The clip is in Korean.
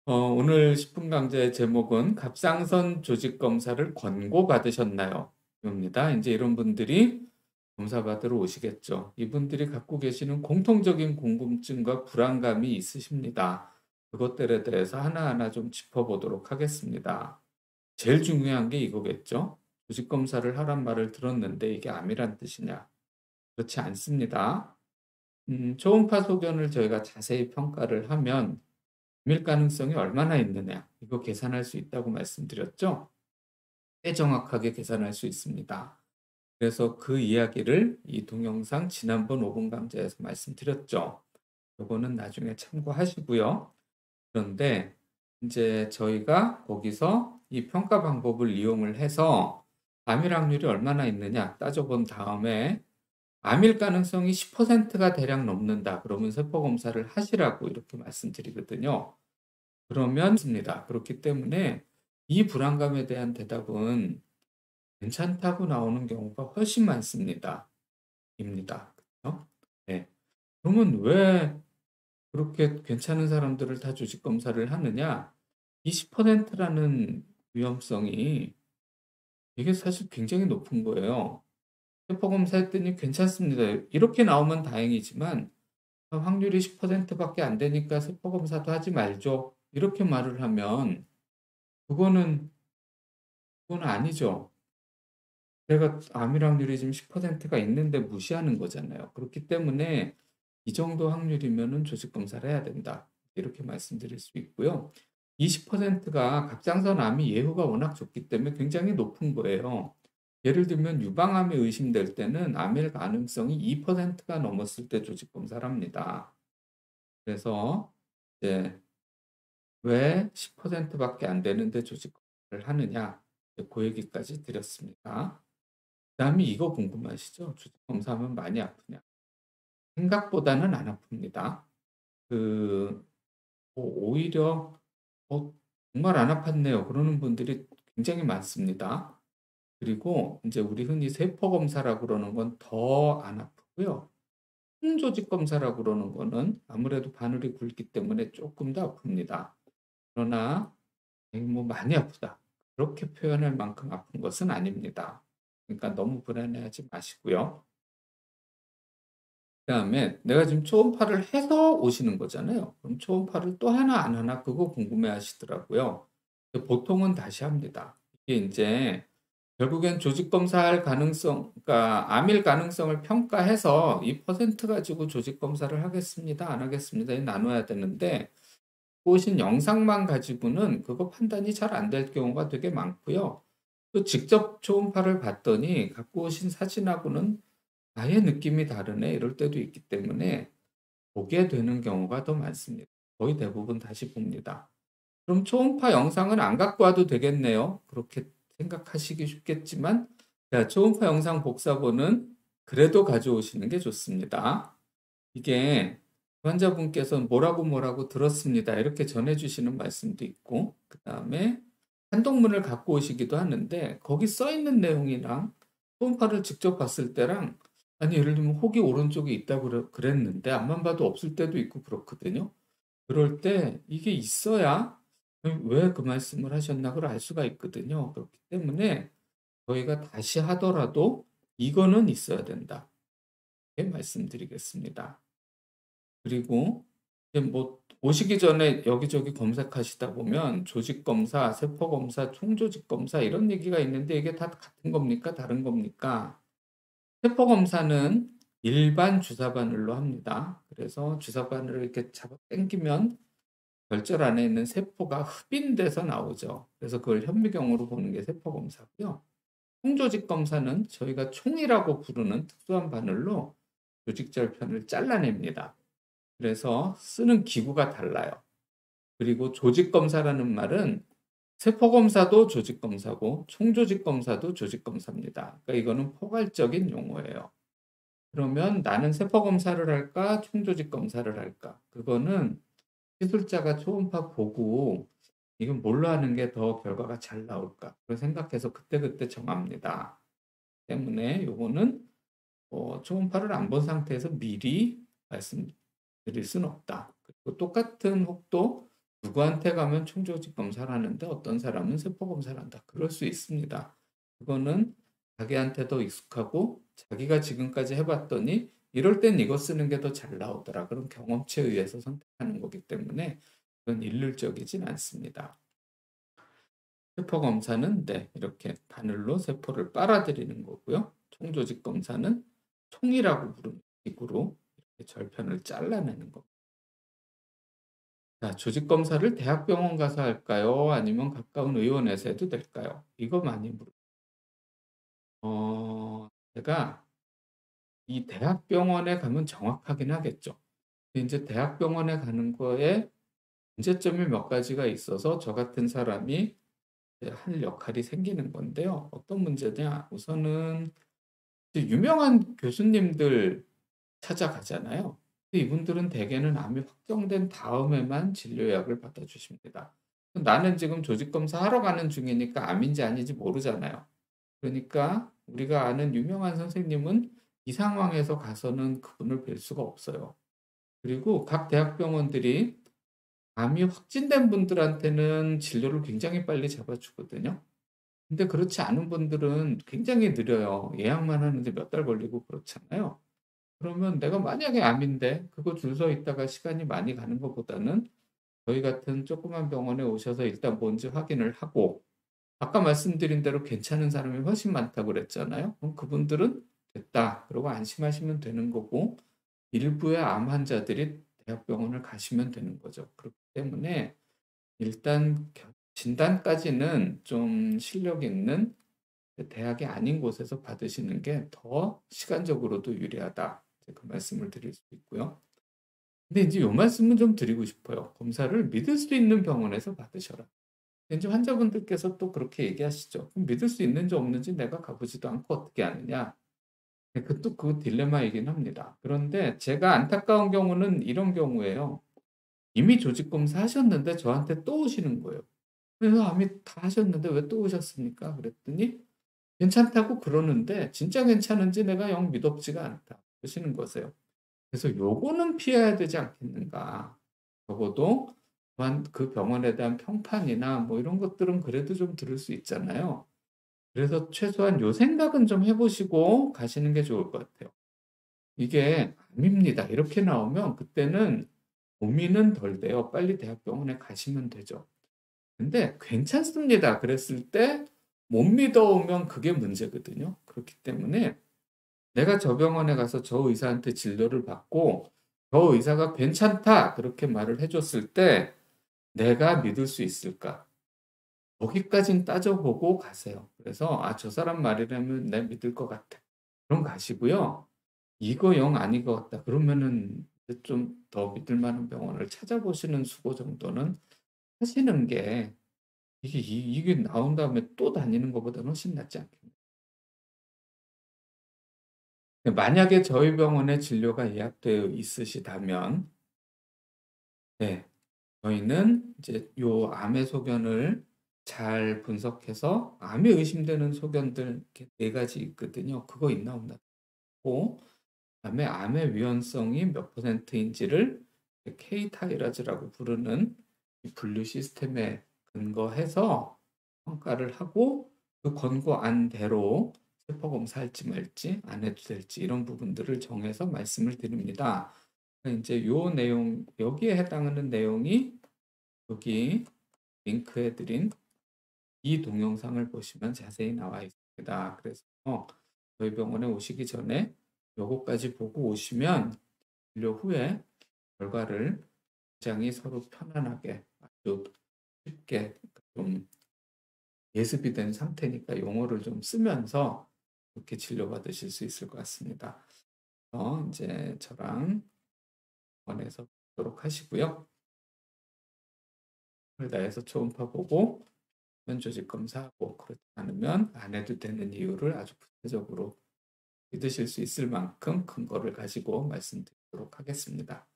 오늘 10분 강좌의 제목은 갑상선 조직 검사를 권고받으셨나요? 입니다. 이제 이런 분들이 검사 받으러 오시겠죠. 이분들이 갖고 계시는 공통적인 궁금증과 불안감이 있으십니다. 그것들에 대해서 하나하나 좀 짚어보도록 하겠습니다. 제일 중요한 게 이거겠죠. 조직 검사를 하란 말을 들었는데 이게 암이란 뜻이냐? 그렇지 않습니다. 초음파 소견을 저희가 자세히 평가를 하면 비밀 가능성이 얼마나 있느냐, 이거 계산할 수 있다고 말씀드렸죠? 꽤 정확하게 계산할 수 있습니다. 그래서 그 이야기를 이 동영상 지난번 5분 강좌에서 말씀드렸죠. 요거는 나중에 참고하시고요. 그런데 이제 저희가 거기서 이 평가 방법을 이용을 해서 암일 확률이 얼마나 있느냐 따져본 다음에 암일 가능성이 10%가 대략 넘는다. 그러면 세포 검사를 하시라고 이렇게 말씀드리거든요. 그러면 습니다. 그렇기 때문에 이 불안감에 대한 대답은 괜찮다고 나오는 경우가 훨씬 많습니다. 입니다. 그죠? 네. 그러면 왜 그렇게 괜찮은 사람들을 다 조직 검사를 하느냐? 이 10%라는 위험성이 이게 사실 굉장히 높은 거예요. 세포 검사했더니 괜찮습니다. 이렇게 나오면 다행이지만 확률이 10%밖에 안 되니까 세포 검사도 하지 말죠. 이렇게 말을 하면 그거는 그건 아니죠. 내가 암일 확률이 지금 10%가 있는데 무시하는 거잖아요. 그렇기 때문에 이 정도 확률이면은 조직 검사를 해야 된다. 이렇게 말씀드릴 수 있고요. 20%가 갑상선 암이 예후가 워낙 좋기 때문에 굉장히 높은 거예요. 예를 들면 유방암이 의심될 때는 암일 가능성이 2%가 넘었을 때 조직 검사를 합니다. 그래서 이제 왜 10%밖에 안 되는데 조직 검사를 하느냐? 그 얘기까지 드렸습니다. 그다음에 이거 궁금하시죠? 조직 검사하면 많이 아프냐? 생각보다는 안 아픕니다. 그 오히려 정말 안 아팠네요. 그러는 분들이 굉장히 많습니다. 그리고 이제 우리 흔히 세포 검사라고 그러는 건 더 안 아프고요. 항조직 검사라고 그러는 거는 아무래도 바늘이 굵기 때문에 조금 더 아픕니다. 그러나 뭐 많이 아프다. 그렇게 표현할 만큼 아픈 것은 아닙니다. 그러니까 너무 불안해하지 마시고요. 그다음에 내가 지금 초음파를 해서 오시는 거잖아요. 그럼 초음파를 또 하나 안 하나 그거 궁금해 하시더라고요. 근데 보통은 다시 합니다. 이게 인제 결국엔 조직 검사할 가능성, 그러니까 암일 가능성을 평가해서 이 퍼센트 가지고 조직 검사를 하겠습니다, 안 하겠습니다 이 나눠야 되는데 보신 영상만 가지고는 그거 판단이 잘 안 될 경우가 되게 많고요. 또 직접 초음파를 봤더니 갖고 오신 사진하고는 아예 느낌이 다르네 이럴 때도 있기 때문에 보게 되는 경우가 더 많습니다. 거의 대부분 다시 봅니다. 그럼 초음파 영상은 안 갖고 와도 되겠네요. 그렇게 생각하시기 쉽겠지만 자, 초음파 영상 복사본은 그래도 가져오시는 게 좋습니다. 이게 환자분께서 뭐라고 들었습니다. 이렇게 전해 주시는 말씀도 있고 그다음에 한동문을 갖고 오시기도 하는데 거기 써 있는 내용이랑 초음파를 직접 봤을 때랑 아니 예를 들면 혹이 오른쪽에 있다고 그랬는데 앞만 봐도 없을 때도 있고 그렇거든요. 그럴 때 이게 있어야 왜 그 말씀을 하셨나 그걸 알 수가 있거든요. 그렇기 때문에 저희가 다시 하더라도 이거는 있어야 된다. 이렇게 말씀드리겠습니다. 그리고 이제 뭐 오시기 전에 여기저기 검색하시다 보면 조직 검사, 세포 검사, 총조직 검사 이런 얘기가 있는데 이게 다 같은 겁니까? 다른 겁니까? 세포 검사는 일반 주사 바늘로 합니다. 그래서 주사 바늘을 이렇게 잡아 당기면 결절 안에 있는 세포가 흡인돼서 나오죠. 그래서 그걸 현미경으로 보는 게 세포 검사고요. 총조직 검사는 저희가 총이라고 부르는 특수한 바늘로 조직절편을 잘라냅니다. 그래서 쓰는 기구가 달라요. 그리고 조직 검사라는 말은 세포 검사도 조직 검사고 총조직 검사도 조직 검사입니다. 그러니까 이거는 포괄적인 용어예요. 그러면 나는 세포 검사를 할까, 총조직 검사를 할까? 그거는 시술자가 초음파 보고 이건 뭘로 하는 게 더 결과가 잘 나올까? 그걸 생각해서 그때그때 정합니다. 때문에 요거는 초음파를 안 본 상태에서 미리 말씀드릴 수는 없다. 또 똑같은 혹도 누구한테 가면 총조직 검사를 하는데 어떤 사람은 세포 검사를 한다. 그럴 수 있습니다. 그거는 자기한테 더 익숙하고 자기가 지금까지 해봤더니 이럴 땐 이거 쓰는 게 더 잘 나오더라. 그런 경험치에 의해서 선택하는 거기 때문에 그건 일률적이진 않습니다. 세포 검사는 네, 이렇게 바늘로 세포를 빨아들이는 거고요. 총조직 검사는 총이라고 부르는 기구로 이렇게 절편을 잘라내는 거. 자, 조직 검사를 대학병원 가서 할까요? 아니면 가까운 의원에서 해도 될까요? 이거 많이 제가 이 대학병원에 가면 정확하긴 하겠죠. 근데 이제 대학병원에 가는 거에 문제점이 몇 가지가 있어서 저 같은 사람이 이제 할 역할이 생기는 건데요. 어떤 문제냐? 우선은 이제 유명한 교수님들 찾아가잖아요. 근데 이분들은 대개는 암이 확정된 다음에만 진료 예약을 받아주십니다. 나는 지금 조직 검사하러 가는 중이니까 암인지 아닌지 모르잖아요. 그러니까 우리가 아는 유명한 선생님은 이 상황에서 가서는 그분을 뵐 수가 없어요. 그리고 각 대학병원들이 암이 확진된 분들한테는 진료를 굉장히 빨리 잡아주거든요. 근데 그렇지 않은 분들은 굉장히 느려요. 예약만 하는데 몇 달 걸리고 그렇잖아요. 그러면 내가 만약에 암인데 그거 줄 서 있다가 시간이 많이 가는 것보다는 저희 같은 조그만 병원에 오셔서 일단 뭔지 확인을 하고 아까 말씀드린 대로 괜찮은 사람이 훨씬 많다고 그랬잖아요. 그럼 그분들은 됐다. 그러고 안심하시면 되는 거고 일부의 암 환자들이 대학병원을 가시면 되는 거죠. 그렇기 때문에 일단 진단까지는 좀 실력 있는 대학이 아닌 곳에서 받으시는 게 더 시간적으로도 유리하다. 그 말씀을 드릴 수 있고요. 근데 이제 요 말씀은 좀 드리고 싶어요. 검사를 믿을 수 있는 병원에서 받으셔라. 이제 환자분들께서 또 그렇게 얘기하시죠. 그럼 믿을 수 있는지 없는지 내가 가보지도 않고 어떻게 아느냐. 네, 그 딜레마이긴 합니다. 그런데 제가 안타까운 경우는 이런 경우예요. 이미 조직 검사 하셨는데 저한테 또 오시는 거예요. 그래서 암이 다 하셨는데 왜 또 오셨습니까? 그랬더니 괜찮다고 그러는데 진짜 괜찮은지 내가 영 믿업지가 않다. 그러시는 거세요. 그래서 요거는 피해야 되지 않겠는가. 적어도 또한 그 병원에 대한 평판이나 뭐 이런 것들은 그래도 좀 들을 수 있잖아요. 그래서 최소한 요 생각은 좀 해 보시고 가시는 게 좋을 것 같아요. 이게 암입니다. 이렇게 나오면 그때는 고민은 덜 돼요. 빨리 대학병원에 가시면 되죠. 근데 괜찮습니다. 그랬을 때 못 믿어오면 그게 문제거든요. 그렇기 때문에 내가 저 병원에 가서 저 의사한테 진료를 받고 저 의사가 괜찮다. 그렇게 말을 해줬을 때 내가 믿을 수 있을까? 거기까진 따져보고 가세요. 그래서 저 사람 말이라면 내 믿을 것 같아. 그럼 가시고요. 이거 영 아닌 것 같다. 그러면은 좀 더 믿을 만한 병원을 찾아보시는 수고 정도는 하시는 게 이게 나온 다음에 또 다니는 것보다는 훨씬 낫지 않겠나요? 만약에 저희 병원에 진료가 예약되어 있으시다면 네. 저희는 이제 요 암의 소견을 잘 분석해서 암이 의심되는 소견들 이렇게 네 가지 있거든요. 그거 있나 없나 보고 그다음에 암의 위험성이 몇 퍼센트인지를 K-타이라즈라고 부르는 이 분류 시스템에 근거해서 평가를 하고 그 권고안대로 세포 검사할지 말지 안 해도 될지 이런 부분들을 정해서 말씀을 드립니다. 이제 요 내용 여기에 해당하는 내용이 여기 링크해 드린 이 동영상을 보시면 자세히 나와 있습니다. 그래서 저희 병원에 오시기 전에 요거까지 보고 오시면 진료 후에 결과를 굉장히 서로 편안하게 아주 쉽게 좀 예습이 된 상태니까 용어를 좀 쓰면서 이렇게 진료받으실 수 있을 것 같습니다. 이제 저랑 원해서 보도록 하시고요. 다해서 초음파 보고 면조직 검사하고 그렇지 않으면 안 해도 되는 이유를 아주 구체적으로 믿으실 수 있을 만큼 근거를 가지고 말씀드리도록 하겠습니다.